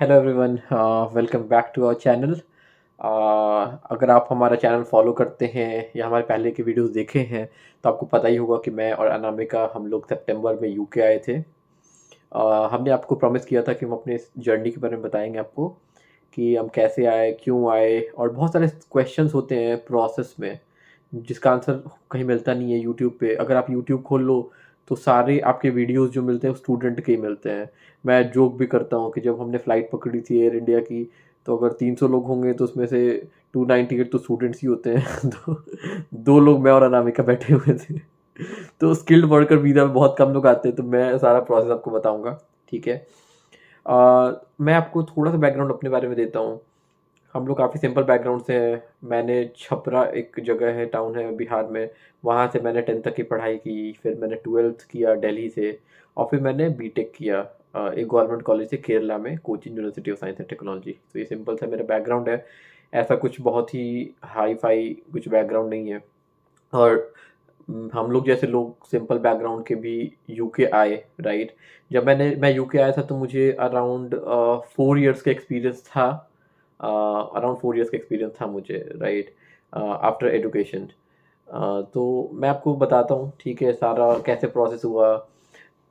Hello everyone, welcome back to our channel. अगर आप हमारा चैनल फॉलो करते हैं या हमारे पहले के वीडियोस देखे हैं तो आपको पता ही होगा कि मैं और अनामिका हम लोग सितंबर में यूके आए थे। हमने आपको प्रॉमिस किया था कि हम अपने इस जर्नी के बारे में बताएंगे आपको कि हम कैसे आए, क्यों आए, और बहुत सारे क्वेश्चंस होते हैं प्रोसेस में जिसका आंसर कहीं मिलता नहीं है यूट्यूब पे। अगर आप यूट्यूब खोल लो तो सारे आपके वीडियोस जो मिलते हैं वो स्टूडेंट के ही मिलते हैं। मैं जोक भी करता हूँ कि जब हमने फ़्लाइट पकड़ी थी एयर इंडिया की, तो अगर 300 लोग होंगे तो उसमें से 298 तो स्टूडेंट्स ही होते हैं। तो 2 लोग मैं और अनामिका बैठे हुए थे। तो स्किल्ड वर्कर वीज़ा में बहुत कम लोग आते हैं, तो मैं सारा प्रोसेस आपको बताऊंगा। ठीक है। मैं आपको थोड़ा सा बैकग्राउंड अपने बारे में देता हूँ। हम लोग काफ़ी सिंपल बैकग्राउंड से हैं। मैंने छपरा, एक जगह है, टाउन है बिहार में, वहाँ से मैंने 10th तक की पढ़ाई की। फिर मैंने 12th किया दिल्ली से, और फिर मैंने बीटेक किया एक गवर्नमेंट कॉलेज से केरला में, Cochin university of science and technology. तो ये सिंपल सा मेरा बैकग्राउंड है। ऐसा कुछ बहुत ही हाई फाई कुछ बैकग्राउंड नहीं है। और हम लोग जैसे लोग सिंपल बैकग्राउंड के भी यूके आए, राइट। जब मैं यूके आया था तो मुझे अराउंड 4 इयर्स का एक्सपीरियंस था। अराउंड 4 इयर्स का एक्सपीरियंस था मुझे, राइट, आफ्टर एजुकेशन। तो मैं आपको बताता हूँ, ठीक है, सारा कैसे प्रोसेस हुआ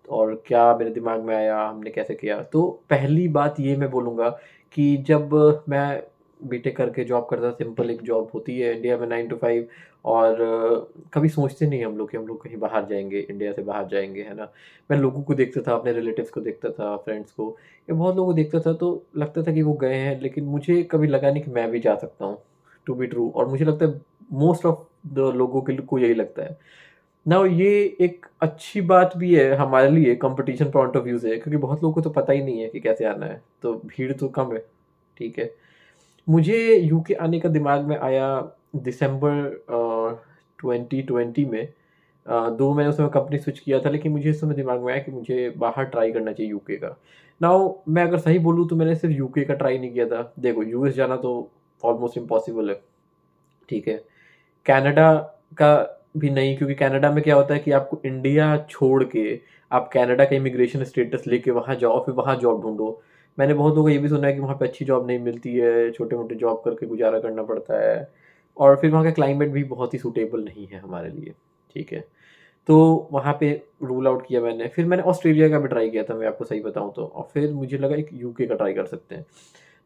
और क्या मेरे दिमाग में आया, हमने कैसे किया। तो पहली बात ये मैं बोलूँगा कि जब मैं बीटेक करके जॉब करता था, सिंपल एक जॉब होती है इंडिया में 9 to 5, और कभी सोचते नहीं हम लोग कि हम लोग कहीं बाहर जाएंगे, इंडिया से बाहर जाएंगे, है ना। मैं लोगों को देखता था, अपने रिलेटिव्स को देखता था, फ्रेंड्स को, या बहुत लोगों को देखता था, तो लगता था कि वो गए हैं, लेकिन मुझे कभी लगा नहीं कि मैं भी जा सकता हूँ, टू बी ट्रू। और मुझे लगता है मोस्ट ऑफ द लोगों के को यही लगता है ना। ये एक अच्छी बात भी है हमारे लिए कंपटीशन पॉइंट ऑफ व्यू से, क्योंकि बहुत लोगों को तो पता ही नहीं है कि कैसे आना है, तो भीड़ तो कम है। ठीक है। मुझे यूके आने का दिमाग में आया दिसंबर 2020 में। दो मैंने उस समय कंपनी स्विच किया था, लेकिन मुझे इस समय दिमाग में आया कि मुझे बाहर ट्राई करना चाहिए यूके का। नाउ मैं अगर सही बोलूँ तो मैंने सिर्फ यूके का ट्राई नहीं किया था। देखो, यूएस जाना तो ऑलमोस्ट इम्पॉसिबल है, ठीक है। कनाडा का भी नहीं, क्योंकि कनाडा में क्या होता है कि आपको इंडिया छोड़ के आप कनाडा का इमिग्रेशन स्टेटस लेके वहाँ जाओ, फिर वहाँ जॉब ढूंढो। मैंने बहुत लोगों को ये भी सुना है कि वहाँ पे अच्छी जॉब नहीं मिलती है, छोटे मोटे जॉब करके गुजारा करना पड़ता है, और फिर वहाँ का क्लाइमेट भी बहुत ही सूटेबल नहीं है हमारे लिए। ठीक है। तो वहाँ पे रूल आउट किया मैंने। फिर मैंने ऑस्ट्रेलिया का भी ट्राई किया था, मैं आपको सही बताऊँ तो, और फिर मुझे लगा एक यूके का ट्राई कर सकते हैं।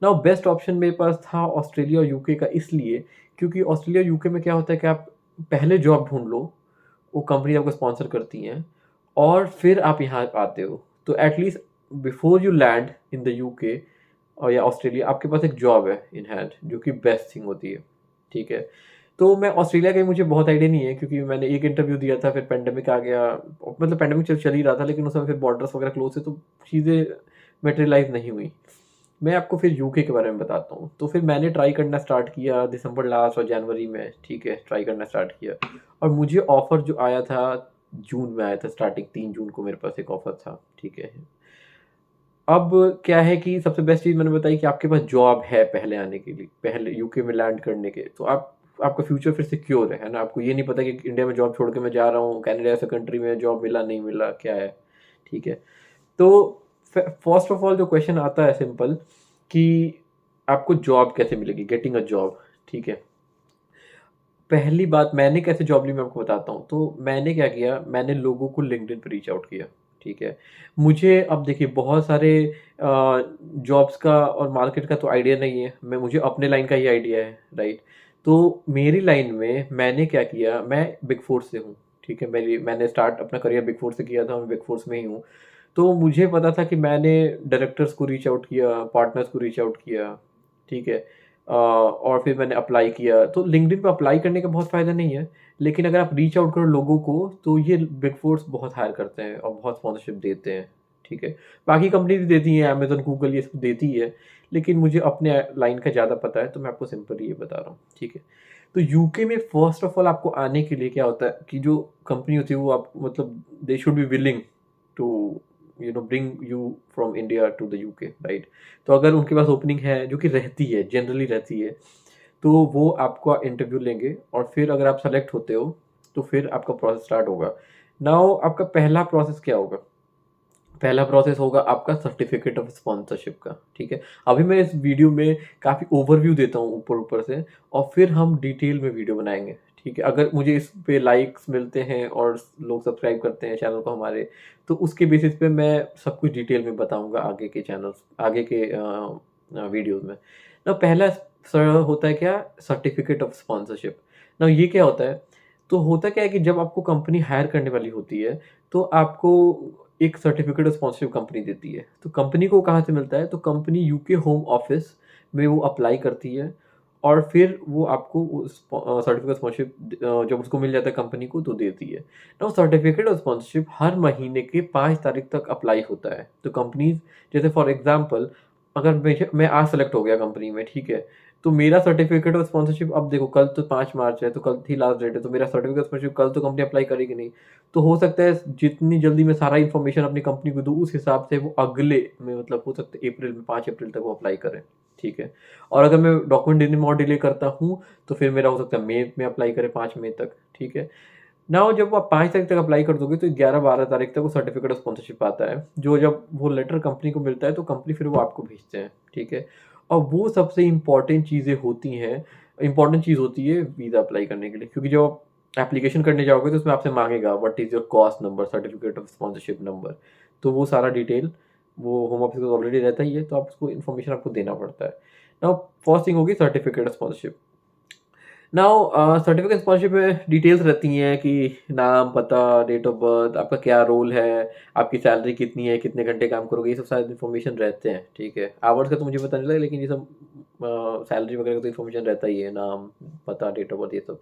नाउ बेस्ट ऑप्शन मेरे पास था ऑस्ट्रेलिया और यूके का, इसलिए क्योंकि ऑस्ट्रेलिया यूके में क्या होता है कि आप पहले जॉब ढूंढ लो, वो कंपनी आपको स्पॉन्सर करती हैं, और फिर आप यहाँ आते हो, तो at least before you land in the UK और या ऑस्ट्रेलिया, आपके पास एक जॉब है इन हैंड, जो कि बेस्ट थिंग होती है। ठीक है। तो मैं ऑस्ट्रेलिया का मुझे बहुत आइडिया नहीं है, क्योंकि मैंने एक इंटरव्यू दिया था, फिर पेंडेमिक आ गया। मतलब पेंडेमिक चल ही रहा था, लेकिन उस समय फिर बॉर्डर्स वगैरह क्लोज थे, तो चीज़ें मटेरियलाइज नहीं हुई। मैं आपको फिर यूके के बारे में बताता हूँ। तो फिर मैंने ट्राई करना स्टार्ट किया दिसंबर लास्ट और जनवरी में, ठीक है, ट्राई करना स्टार्ट किया। और मुझे ऑफ़र जो आया था जून में आया था, स्टार्टिंग 3 जून को मेरे पास एक ऑफ़र था। ठीक है। अब क्या है कि सबसे बेस्ट चीज़ मैंने बताई कि आपके पास जॉब है पहले आने के लिए, पहले यूके में लैंड करने के, तो आप आपका फ्यूचर फिर सिक्योर है ना। आपको ये नहीं पता कि इंडिया में जॉब छोड़ के मैं जा रहा हूँ कनाडा ऐसा कंट्री में, जॉब मिला नहीं मिला क्या है। ठीक है। तो फर्स्ट ऑफ ऑल जो क्वेश्चन आता है सिंपल, कि आपको जॉब कैसे मिलेगी, गेटिंग अ जॉब। ठीक है। पहली बात, मैंने कैसे जॉब ली मैं आपको बताता हूँ। तो मैंने क्या किया, मैंने लोगों को लिंक्डइन पे रीच आउट किया। ठीक है। मुझे अब देखिए बहुत सारे जॉब्स का और मार्केट का तो आइडिया नहीं है, मैं मुझे अपने लाइन का ही आइडिया है, राइट। तो मेरी लाइन में मैंने क्या किया, मैं बिग फोर से हूँ। ठीक है। मैंने स्टार्ट अपना करियर बिग फोर से किया था, मैं बिग फोर्स में ही हूँ। तो मुझे पता था कि मैंने डायरेक्टर्स को रीच आउट किया, पार्टनर्स को रीच आउट किया। ठीक है। और फिर मैंने अप्लाई किया। तो लिंक्डइन पे अप्लाई करने का बहुत फ़ायदा नहीं है, लेकिन अगर आप रीच आउट करो लोगों को, तो ये बिग फोर्स बहुत हायर करते हैं और बहुत स्पॉन्सरशिप देते हैं। ठीक है। बाकी कंपनी भी देती हैं, अमेजन, गूगल, ये सब देती है, लेकिन मुझे अपने लाइन का ज़्यादा पता है, तो मैं आपको सिंपल ये बता रहा हूँ। ठीक है। तो यूके में फर्स्ट ऑफ ऑल आपको आने के लिए क्या होता है कि जो कंपनी होती है वो आप मतलब they should be willing to bring you from India to the UK, right. तो अगर उनके पास ओपनिंग है, जो कि रहती है, जनरली रहती है, तो वो आपका इंटरव्यू लेंगे, और फिर अगर आप सेलेक्ट होते हो तो फिर आपका प्रोसेस स्टार्ट होगा। नाउ आपका पहला प्रोसेस क्या होगा, पहला प्रोसेस होगा आपका सर्टिफिकेट ऑफ स्पॉन्सरशिप का, ठीक है। अभी मैं इस वीडियो में काफ़ी ओवरव्यू देता हूँ ऊपर ऊपर से, और फिर हम डिटेल में वीडियो बनाएंगे, ठीक है। अगर मुझे इस पे लाइक्स मिलते हैं और लोग सब्सक्राइब करते हैं चैनल को हमारे, तो उसके बेसिस पे मैं सब कुछ डिटेल में बताऊंगा आगे के चैनल्स, आगे के वीडियोज़ में। ना पहला होता है क्या, सर्टिफिकेट ऑफ स्पॉन्सरशिप। ना ये क्या होता है, तो होता क्या है कि जब आपको कंपनी हायर करने वाली होती है, तो आपको एक सर्टिफिकेट ऑफ स्पॉन्सरशिप कंपनी देती है। तो कंपनी को कहाँ से मिलता है, तो कंपनी यूके होम ऑफिस में वो अप्लाई करती है, और फिर वो आपको सर्टिफिकेट ऑफ स्पॉन्सरशिप जब उसको मिल जाता है कंपनी को, तो देती है ना। सर्टिफिकेट ऑफ स्पॉन्सरशिप हर महीने के 5 तारीख तक अप्लाई होता है। तो कंपनीज, जैसे फॉर एग्जाम्पल, अगर मैं आज सेलेक्ट हो गया कंपनी में, ठीक है, तो मेरा सर्टिफिकेट ऑफ स्पॉन्सरशिप, अब देखो कल तो 5 मार्च है, तो कल थी लास्ट डेट है, तो मेरा सर्टिफिकेट ऑफ स्पॉन्सरशिप कल तो कंपनी अप्लाई करेगी नहीं। तो हो सकता है जितनी जल्दी मैं सारा इन्फॉर्मेशन अपनी कंपनी को दूँ, उस हिसाब से वो अगले में, मतलब हो सकता है अप्रैल में, 5 अप्रैल तक वो अप्लाई करें, ठीक है। और अगर मैं डॉक्यूमेंट देने में और डिले करता हूँ, तो फिर मेरा हो सकता है मई में अप्लाई करें, 5 मई तक, ठीक है ना। जब आप 5 तारीख तक अप्लाई कर दोगे, तो 11-12 तारीख तक वो सर्टिफिकेट ऑफ स्पॉन्सरशिप आता है, जो जब वो लेटर कंपनी को मिलता है, तो कंपनी फिर वो आपको भेजते हैं, ठीक है। और वो सबसे इम्पॉर्टेंट चीज़ें होती हैं, इम्पॉर्टेंट चीज़ होती है वीज़ा अप्लाई करने के लिए, क्योंकि जब आप एप्लीकेशन करने जाओगे, तो उसमें आपसे मांगेगा what is your cost number, certificate of sponsorship number. तो वो सारा डिटेल वो होम ऑफिस को ऑलरेडी रहता ही है, तो आप उसको इन्फॉर्मेशन आपको देना पड़ता है। नाउ फर्स्ट थिंग होगी certificate of sponsorship. Now certificate sponsorship में डिटेल्स रहती हैं कि नाम, पता, डेट ऑफ बर्थ, आपका क्या रोल है, आपकी सैलरी कितनी है, कितने घंटे काम करोगे, ये सब सारे इन्फॉर्मेशन रहते हैं, ठीक है। आवर्स का तो मुझे पता नहीं लगा, लेकिन ये सब सैलरी वगैरह का तो इन्फॉर्मेशन रहता ही है, नाम, पता, डेट ऑफ बर्थ, ये सब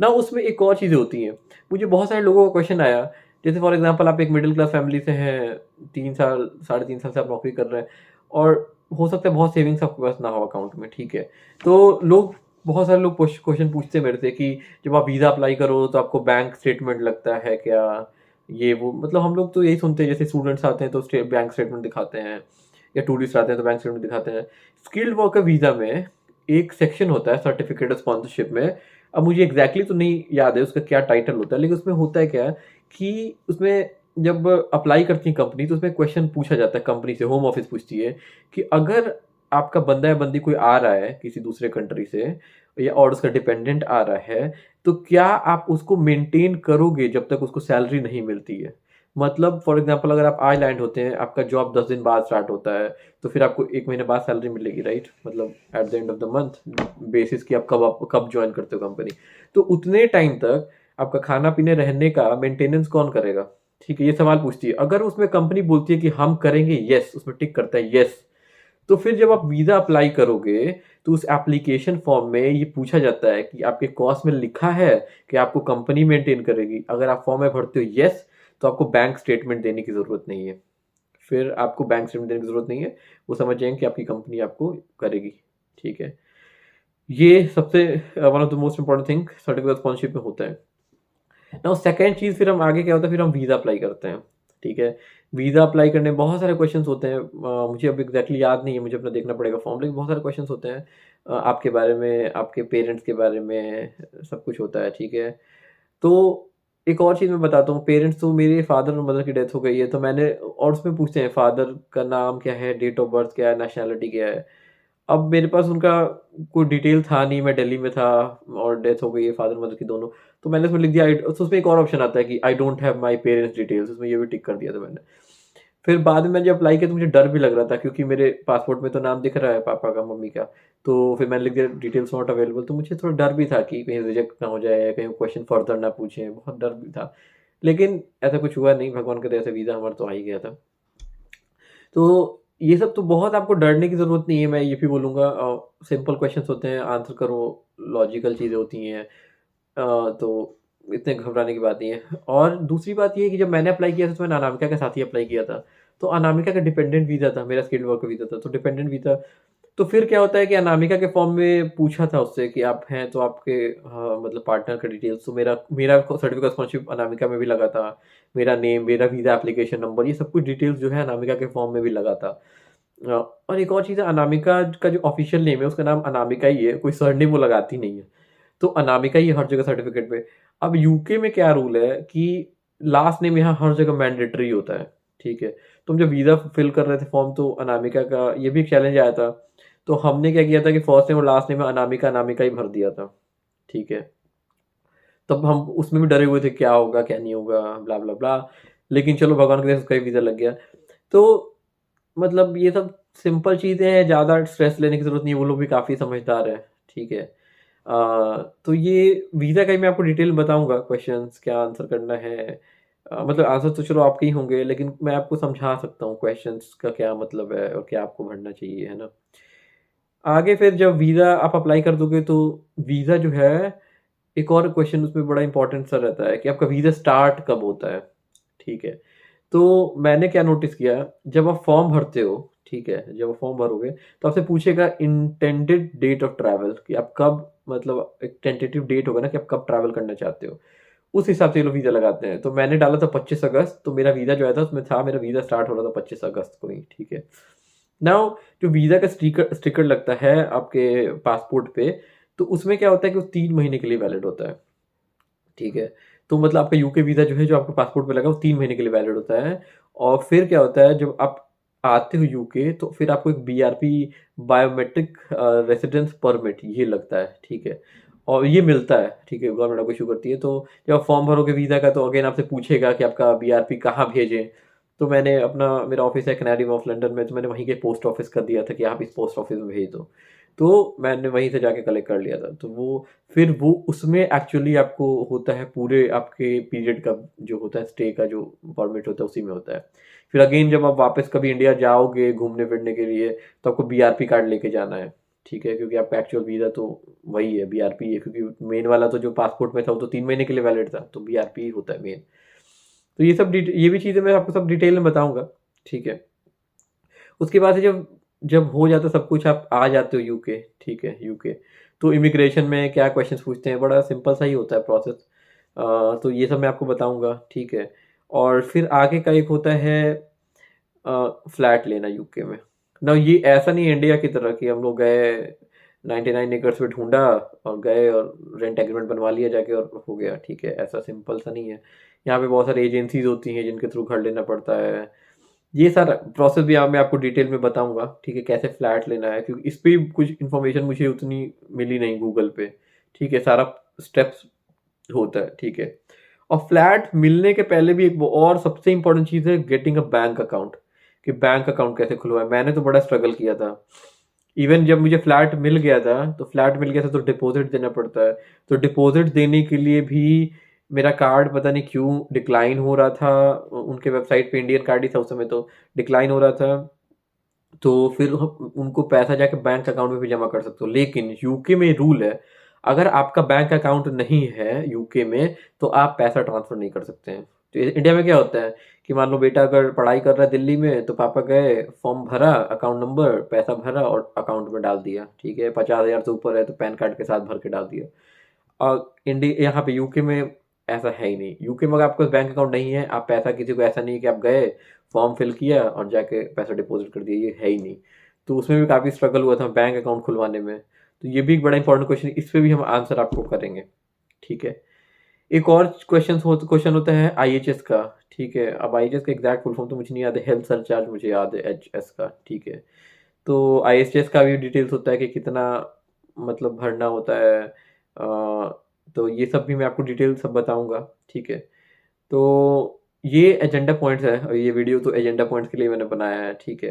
ना। उसमें एक और चीज़ें होती हैं। मुझे बहुत सारे लोगों का क्वेश्चन आया, जैसे फॉर एग्जांपल आप एक मिडिल क्लास फैमिली से हैं, 3 साल, 3.5 साल से आप नौकरी कर रहे हैं, और हो सकता है बहुत सेविंग्स आपके पास ना हो अकाउंट में, ठीक है। तो लोग, बहुत सारे लोग क्वेश्चन पूछते हैं मेरे से कि जब आप वीज़ा अप्लाई करो, तो आपको बैंक स्टेटमेंट लगता है क्या, ये वो, मतलब हम लोग तो यही सुनते हैं, जैसे स्टूडेंट्स आते हैं तो बैंक स्टेटमेंट दिखाते हैं, या टूरिस्ट आते हैं तो बैंक स्टेटमेंट दिखाते हैं। स्किल्ड वर्कर वीज़ा में एक सेक्शन होता है सर्टिफिकेट ऑफ स्पॉन्सरशिप में। अब मुझे एग्जैक्टली तो नहीं याद है उसका क्या टाइटल होता है, लेकिन उसमें होता है क्या कि उसमें जब अप्लाई करती है कंपनी, तो उसमें क्वेश्चन पूछा जाता है कंपनी से, होम ऑफिस पूछती है कि अगर आपका बंदा या बंदी कोई आ रहा है किसी दूसरे कंट्री से, या और उसका डिपेंडेंट आ रहा है, तो क्या आप उसको मेंटेन करोगे जब तक उसको सैलरी नहीं मिलती है। मतलब फॉर एग्जांपल, अगर आप आज लैंड होते हैं, आपका जॉब 10 दिन बाद स्टार्ट होता है, तो फिर आपको 1 महीने बाद सैलरी मिलेगी, राइट, मतलब at the end of the month basis कि आप कब ज्वाइन करते हो कंपनी। तो उतने टाइम तक आपका खाना पीने रहने का मेंटेनेंस कौन करेगा, ठीक है। ये सवाल पूछती है। अगर उसमें कंपनी बोलती है कि हम करेंगे, यस, उसमें टिक करता है यस, तो फिर जब आप वीज़ा अप्लाई करोगे, तो उस एप्लीकेशन फॉर्म में ये पूछा जाता है कि आपके कॉस्ट में लिखा है कि आपको कंपनी मेंटेन करेगी। अगर आप फॉर्म में भरते हो यस, तो आपको बैंक स्टेटमेंट देने की ज़रूरत नहीं है। फिर आपको बैंक स्टेटमेंट देने की ज़रूरत नहीं है, वो समझ जाएंगे कि आपकी कंपनी आपको करेगी, ठीक है। ये सबसे one of the most important thing certificate of sponsorship में होता है। नाउ सेकंड चीज़, फिर हम आगे क्या होता है, फिर हम वीज़ा अप्लाई करते हैं, ठीक है। वीज़ा अप्लाई करने में बहुत सारे क्वेश्चंस होते हैं, मुझे अब एग्जैक्टली याद नहीं है, मुझे अपना देखना पड़ेगा फॉर्म, लेकिन बहुत सारे क्वेश्चंस होते हैं आपके बारे में, आपके पेरेंट्स के बारे में, सब कुछ होता है, ठीक है। तो एक और चीज़ मैं बताता हूँ, पेरेंट्स तो मेरे फादर और मदर की डेथ हो गई है, तो मैंने, और उसमें पूछते हैं फादर का नाम क्या है, डेट ऑफ बर्थ क्या है, नेशनैलिटी क्या है। अब मेरे पास उनका कोई डिटेल था नहीं, मैं दिल्ली में था और डेथ हो गई है फादर मदर की दोनों। तो मैंने उसमें लिख दिया तो उसमें एक और ऑप्शन आता है कि I don't have my parents details, उसमें ये भी टिक कर दिया था मैंने। फिर बाद में जब अप्लाई किया, तो मुझे डर भी लग रहा था, क्योंकि मेरे पासपोर्ट में तो नाम दिख रहा है पापा का, मम्मी का, तो फिर मैंने लिख दिया डिटेल्स नॉट अवेलेबल। तो मुझे थोड़ा डर भी था कि कहीं रिजेक्ट ना हो जाए, कहीं क्वेश्चन फर्दर ना पूछें, बहुत डर भी था। लेकिन ऐसा कुछ हुआ नहीं, भगवान की दया से वीज़ा हमारा तो आ ही गया था। तो ये सब तो बहुत आपको डरने की ज़रूरत नहीं है, मैं ये भी बोलूँगा। सिंपल क्वेश्चंस होते हैं, आंसर करो, लॉजिकल चीज़ें होती हैं। तो इतने घबराने की बात नहीं है। और दूसरी बात ये है कि जब मैंने अप्लाई किया था, तो मैंने अनामिका के साथ ही अप्लाई किया था। तो अनामिका का डिपेंडेंट वीज़ा था, मेरा स्किल्ड वर्कर वीज़ा था, तो डिपेंडेंट वीज़ा। तो फिर क्या होता है कि अनामिका के फॉर्म में पूछा था उससे कि आप हैं, तो आपके, हाँ, मतलब पार्टनर का डिटेल्स, तो मेरा मेरा सर्टिफिकेट स्पॉन्सरशिप अनामिका में भी लगा था। मेरा नेम, मेरा वीज़ा एप्लीकेशन नंबर, ये सब कुछ डिटेल्स जो है अनामिका के फॉर्म में भी लगा था। अ, और एक और चीज़ है, अनामिका का जो ऑफिशियल नेम है, उसका नाम अनामिका ही है, कोई सरनेम वो लगाती नहीं है। तो अनामिका ही है हर जगह सर्टिफिकेट पे। अब यूके में क्या रूल है कि लास्ट नेम यहाँ हर जगह मैंडेटरी होता है, ठीक है। तो हम जब वीज़ा फिल कर रहे थे फॉर्म, तो अनामिका का ये भी एक चैलेंज आया था। तो हमने क्या किया था कि फर्स्ट नेम और लास्ट नेम में अनामिका अनामिका ही भर दिया था, ठीक है। तब हम उसमें भी डरे हुए थे क्या होगा क्या नहीं होगा, ब्ला ब्ला ब्ला। लेकिन चलो भगवान की दया से उसका ही वीज़ा लग गया। तो मतलब ये सब सिंपल चीज़ें हैं, ज़्यादा स्ट्रेस लेने की ज़रूरत नहीं है, वो लोग भी काफ़ी समझदार हैं, ठीक है। तो ये वीज़ा का ही मैं आपको डिटेल में बताऊँगा, क्वेश्चंस क्या आंसर करना है। मतलब आंसर तो चलो आपके ही होंगे, लेकिन मैं आपको समझा सकता हूँ क्वेश्चंस का क्या मतलब है और क्या आपको भरना चाहिए, है ना? आगे फिर जब वीज़ा आप अप्लाई कर दोगे, तो वीज़ा जो है, एक और क्वेश्चन उसमें बड़ा इंपॉर्टेंट सा रहता है कि आपका वीज़ा स्टार्ट कब होता है, ठीक है। तो मैंने क्या नोटिस किया, जब आप फॉर्म भरते हो, ठीक है, जब आप फॉर्म भरोगे तो आपसे पूछेगा इंटेंडेड डेट ऑफ ट्रैवल, कि आप कब, मतलब एक टेंटेटिव डेट होगा ना कि आप कब ट्रैवल करना चाहते हो, उस हिसाब से ये लोग वीज़ा लगाते हैं। तो मैंने डाला था 25 अगस्त, तो मेरा वीज़ा जो आया था उसमें था, मेरा वीज़ा स्टार्ट हो रहा था 25 अगस्त को ही, ठीक है। नाउ जो वीज़ा का स्टिकर स्टिकर लगता है आपके पासपोर्ट पे, तो उसमें क्या होता है कि वो 3 महीने के लिए वैलिड होता है, ठीक है। तो मतलब आपका यूके वीज़ा जो है, जो आपके पासपोर्ट पे लगा, वो 3 महीने के लिए वैलिड होता है। और फिर क्या होता है, जब आप आते हो यूके, तो फिर आपको एक बीआरपी, बायोमेट्रिक रेसिडेंस परमिट, ये लगता है, ठीक है। और ये मिलता है, ठीक है, गवर्नमेंट आपको इशू करती है। तो जब आप फॉर्म भरोगे वीज़ा का, तो अगेन आपसे पूछेगा कि आपका बीआरपी कहाँ भेजें। तो मैंने अपना, मेरा ऑफिस है कनारी ऑफ लंदन में, तो मैंने वहीं के पोस्ट ऑफिस कर दिया था कि आप इस पोस्ट ऑफिस में भेज दो। तो मैंने वहीं से जाके कलेक्ट कर लिया था। तो वो, फिर वो उसमें एक्चुअली आपको होता है, पूरे आपके पीरियड का जो होता है, स्टे का जो परमिट होता है, उसी में होता है। फिर अगेन जब आप वापस कभी इंडिया जाओगे घूमने फिरने के लिए, तो आपको बीआरपी कार्ड लेके जाना है, ठीक है, क्योंकि आपका एक्चुअल वीज़ा तो वही है, बीआरपी है, क्योंकि मेन वाला तो जो पासपोर्ट में था वो तो 3 महीने के लिए वैलिड था, तो बीआरपी होता है मेन। तो ये सब ये भी चीज़ें मैं आपको सब डिटेल में बताऊंगा, ठीक है। उसके बाद से जब जब हो जाता सब कुछ, आप आ जाते हो यूके, ठीक है, यूके, तो इमिग्रेशन में क्या क्वेश्चंस पूछते हैं, बड़ा सिंपल सा ही होता है प्रोसेस। तो ये सब मैं आपको बताऊंगा, ठीक है। और फिर आगे का एक होता है फ्लैट लेना यूके में। ना ये ऐसा नहीं है इंडिया की तरह कि हम लोग गए 99 एकड़ पे ढूंढा और गए और रेंट एग्रीमेंट बनवा लिया जाके और हो गया, ठीक है, ऐसा सिंपल सा नहीं है। यहाँ पे बहुत सारी एजेंसीज होती हैं जिनके थ्रू घर लेना पड़ता है। ये सारा प्रोसेस भी मैं आपको डिटेल में बताऊंगा, ठीक है, कैसे फ्लैट लेना है, क्योंकि इस पे कुछ इन्फॉर्मेशन मुझे उतनी मिली नहीं गूगल पे, ठीक है, सारा स्टेप्स होता है, ठीक है। और फ्लैट मिलने के पहले भी एक वो और सबसे इंपॉर्टेंट चीज़ है, गेटिंग अ बैंक अकाउंट, कि बैंक अकाउंट कैसे खुलवाए। मैंने तो बड़ा स्ट्रगल किया था। इवन जब मुझे फ्लैट मिल गया था, तो फ्लैट मिल गया था, तो डिपॉजिट देना पड़ता है। तो डिपॉजिट देने के लिए भी मेरा कार्ड पता नहीं क्यों डिक्लाइन हो रहा था, उनके वेबसाइट पे इंडियन कार्ड ही था उस समय, तो डिक्लाइन हो रहा था। तो फिर उनको पैसा जाके बैंक अकाउंट में भी जमा कर सकते हो, लेकिन यूके में रूल है, अगर आपका बैंक अकाउंट नहीं है यूके में, तो आप पैसा ट्रांसफर नहीं कर सकते हैं। तो इंडिया में क्या होता है कि मान लो बेटा अगर पढ़ाई कर रहा है दिल्ली में, तो पापा गए, फॉर्म भरा, अकाउंट नंबर, पैसा भरा और अकाउंट में डाल दिया, ठीक है, 50,000 से ऊपर है तो पैन कार्ड के साथ भर के डाल दिया। और इंडिया, यहाँ पे यूके में ऐसा है ही नहीं। यूके में अगर आपके पास बैंक अकाउंट नहीं है, आप पैसा किसी को, ऐसा नहीं है कि आप गए, फॉर्म फिल किया और जाके पैसा डिपॉजिट कर दिया, ये है ही नहीं। तो उसमें भी काफ़ी स्ट्रगल हुआ था बैंक अकाउंट खुलवाने में। तो ये भी एक बड़ा इंपॉर्टेंट क्वेश्चन है, इस पे भी हम आंसर आपको करेंगे, ठीक है। एक और क्वेश्चन होता है आईएचएस का, ठीक है। अब आईएचएस का एग्जैक्ट फुल फॉर्म तो मुझे नहीं याद है, हेल्थ सरचार्ज मुझे याद है, एचएस का, ठीक है। तो आईएचएस का भी डिटेल्स होता है कि कितना मतलब भरना होता है। तो ये सब भी मैं आपको डिटेल सब बताऊंगा, ठीक है। तो ये एजेंडा पॉइंट्स है, और ये वीडियो तो एजेंडा पॉइंट्स के लिए मैंने बनाया है, ठीक है।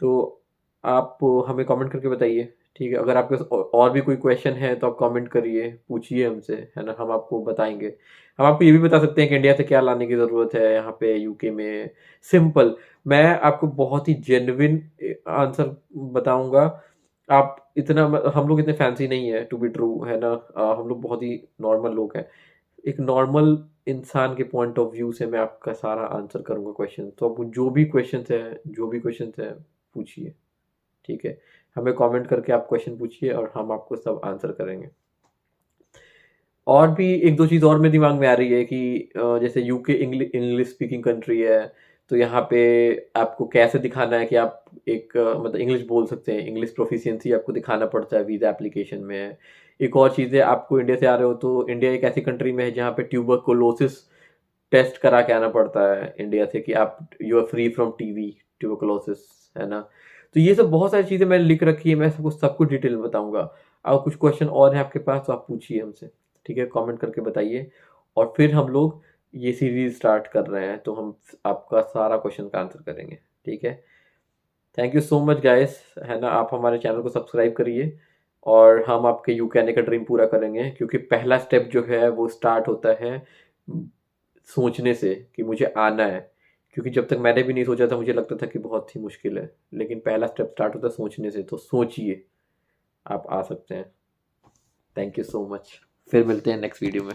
तो आप हमें कमेंट करके बताइए, ठीक है। अगर आपके पास और भी कोई क्वेश्चन है तो आप कमेंट करिए, पूछिए हमसे, है ना, हम आपको बताएंगे। हम आपको ये भी बता सकते हैं कि इंडिया से क्या लाने की ज़रूरत है यहाँ पे यूके में। सिंपल, मैं आपको बहुत ही जेन्युइन आंसर बताऊंगा। आप इतना, हम लोग इतने फैंसी नहीं है, टू बी ट्रू, है ना। हम लोग बहुत ही नॉर्मल लोग हैं। एक नॉर्मल इंसान के पॉइंट ऑफ व्यू से मैं आपका सारा आंसर करूंगा क्वेश्चन। तो आप जो भी क्वेश्चन है पूछिए, ठीक है। हमें कमेंट करके आप क्वेश्चन पूछिए और हम आपको सब आंसर करेंगे। और भी एक दो चीज़ और मेरे दिमाग में आ रही है कि जैसे यूके इंग्लिश स्पीकिंग कंट्री है, तो यहाँ पे आपको कैसे दिखाना है कि आप एक मतलब इंग्लिश बोल सकते हैं, इंग्लिश प्रोफिशिएंसी आपको दिखाना पड़ता है वीज़ा एप्लीकेशन में। एक और चीज़ है, आपको इंडिया से आ रहे हो, तो इंडिया एक ऐसी कंट्री में है जहाँ पे ट्यूबरकुलोसिस टेस्ट करा के आना पड़ता है इंडिया से कि आप you are free from TB tuberculosis, है ना। तो ये सब बहुत सारी चीज़ें मैंने लिख रखी है, मैं सब कुछ डिटेल में बताऊंगा। अगर कुछ क्वेश्चन और है आपके पास तो आप पूछिए हमसे, ठीक है, कमेंट करके बताइए। और फिर हम लोग ये सीरीज स्टार्ट कर रहे हैं तो हम आपका सारा क्वेश्चन का आंसर करेंगे, ठीक है। Thank you so much guys, है ना। आप हमारे चैनल को सब्सक्राइब करिए और हम आपके यूके आने का ड्रीम पूरा करेंगे, क्योंकि पहला स्टेप जो है वो स्टार्ट होता है सोचने से कि मुझे आना है। क्योंकि जब तक मैंने भी नहीं सोचा था मुझे लगता था कि बहुत ही मुश्किल है, लेकिन पहला स्टेप स्टार्ट होता है सोचने से। तो सोचिए, आप आ सकते हैं। थैंक यू सो मच, फिर मिलते हैं नेक्स्ट वीडियो में।